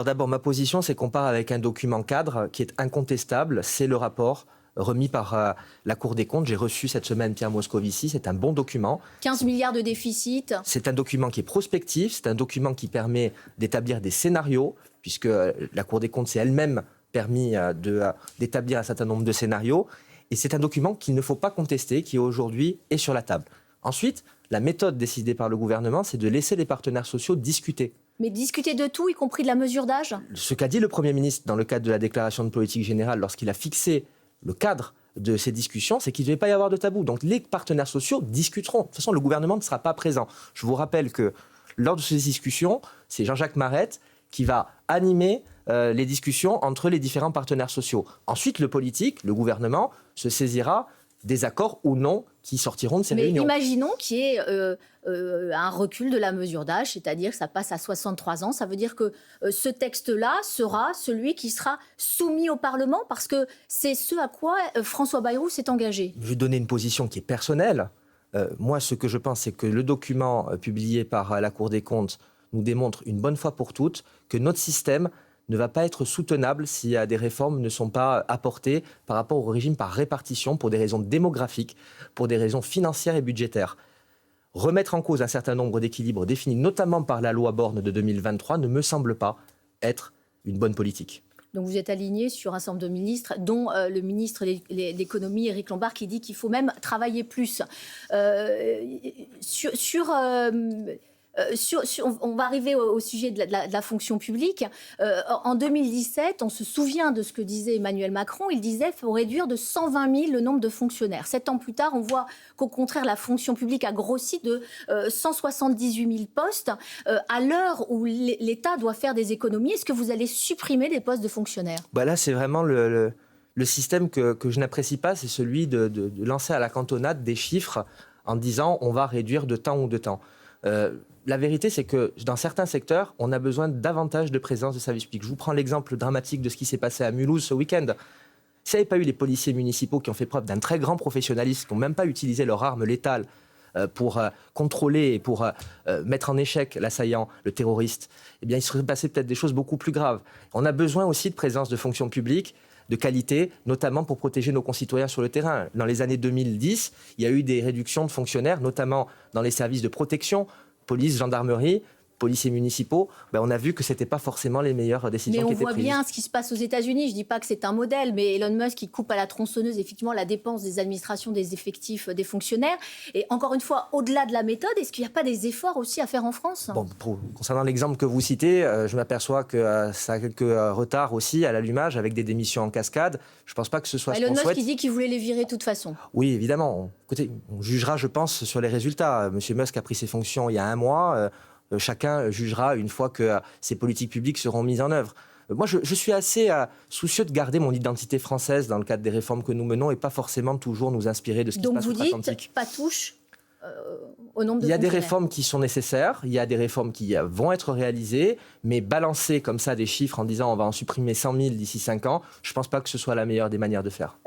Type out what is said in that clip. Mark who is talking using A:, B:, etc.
A: D'abord, ma position, c'est qu'on part avec un document cadre qui est incontestable. C'est le rapport remis par la Cour des comptes. J'ai reçu cette semaine Pierre Moscovici. C'est un bon document.
B: 15 milliards de déficit.
A: C'est un document qui est prospectif. C'est un document qui permet d'établir des scénarios, puisque la Cour des comptes s'est elle-même permis d'établir un certain nombre de scénarios. Et c'est un document qu'il ne faut pas contester, qui aujourd'hui est sur la table. Ensuite, la méthode décidée par le gouvernement, c'est de laisser les partenaires sociaux discuter.
B: Mais discuter de tout, y compris de la mesure d'âge?
A: Ce qu'a dit le Premier ministre dans le cadre de la déclaration de politique générale, lorsqu'il a fixé le cadre de ces discussions, c'est qu'il ne devait pas y avoir de tabou. Donc les partenaires sociaux discuteront. De toute façon, le gouvernement ne sera pas présent. Je vous rappelle que lors de ces discussions, c'est Jean-Jacques Marette qui va animer les discussions entre les différents partenaires sociaux. Ensuite, le politique, le gouvernement, se saisira des accords ou non qui sortiront de ces réunions.
B: Mais imaginons qu'il y ait un recul de la mesure d'âge, c'est-à-dire que ça passe à 63 ans. Ça veut dire que ce texte-là sera celui qui sera soumis au Parlement, parce que c'est ce à quoi François Bayrou s'est engagé.
A: Je vais donner une position qui est personnelle. Moi, ce que je pense, c'est que le document publié par la Cour des comptes nous démontre une bonne fois pour toutes que notre système ne va pas être soutenable si des réformes ne sont pas apportées par rapport au régime par répartition pour des raisons démographiques, pour des raisons financières et budgétaires. Remettre en cause un certain nombre d'équilibres définis notamment par la loi Borne de 2023 ne me semble pas être une bonne politique.
B: Donc vous êtes aligné sur un certain nombre de ministres, dont le ministre de l'économie, Éric Lombard, qui dit qu'il faut même travailler plus. On va arriver au sujet de la fonction publique. En 2017, on se souvient de ce que disait Emmanuel Macron. Il disait qu'il faut réduire de 120 000 le nombre de fonctionnaires. 7 ans plus tard, on voit qu'au contraire, la fonction publique a grossi de 178 000 postes. À l'heure où l'État doit faire des économies, est-ce que vous allez supprimer des postes de fonctionnaires?
A: Là, c'est vraiment le système que je n'apprécie pas, c'est celui de lancer à la cantonade des chiffres en disant on va réduire de temps ou de temps. La vérité, c'est que dans certains secteurs, on a besoin davantage de présence de services publics. Je vous prends l'exemple dramatique de ce qui s'est passé à Mulhouse ce week-end. S'il n'y avait pas eu les policiers municipaux qui ont fait preuve d'un très grand professionnalisme, qui n'ont même pas utilisé leur arme létale pour contrôler et pour mettre en échec l'assaillant, le terroriste, eh bien, il serait passé peut-être des choses beaucoup plus graves. On a besoin aussi de présence de fonctions publiques de qualité, notamment pour protéger nos concitoyens sur le terrain. Dans les années 2010, il y a eu des réductions de fonctionnaires, notamment dans les services de protection, police, gendarmerie, policiers municipaux. On a vu que ce n'était pas forcément les meilleures décisions qui étaient prises.
B: Mais on voit bien ce qui se passe aux États-Unis. Je ne dis pas que c'est un modèle, mais Elon Musk qui coupe à la tronçonneuse effectivement la dépense des administrations, des effectifs, des fonctionnaires. Et encore une fois, au-delà de la méthode, est-ce qu'il n'y a pas des efforts aussi à faire en France?
A: Concernant l'exemple que vous citez, je m'aperçois que ça a quelques retards aussi à l'allumage avec des démissions en cascade. Je ne pense pas que ce soit ce qu'on souhaite.
B: Elon Musk qui dit qu'il voulait les virer de toute façon.
A: Oui, évidemment. Écoutez, on jugera, je pense, sur les résultats. Monsieur Musk a pris ses fonctions il y a un mois. Chacun jugera une fois que ces politiques publiques seront mises en œuvre. Moi, je suis assez soucieux de garder mon identité française dans le cadre des réformes que nous menons et pas forcément toujours nous inspirer de ce qui se passe outre-Atlantique.
B: Donc vous dites pas touche au nombre de fonctionnaires.
A: Il y a des réformes qui sont nécessaires, il y a des réformes qui vont être réalisées, mais balancer comme ça des chiffres en disant on va en supprimer 100 000 d'ici 5 ans, je ne pense pas que ce soit la meilleure des manières de faire.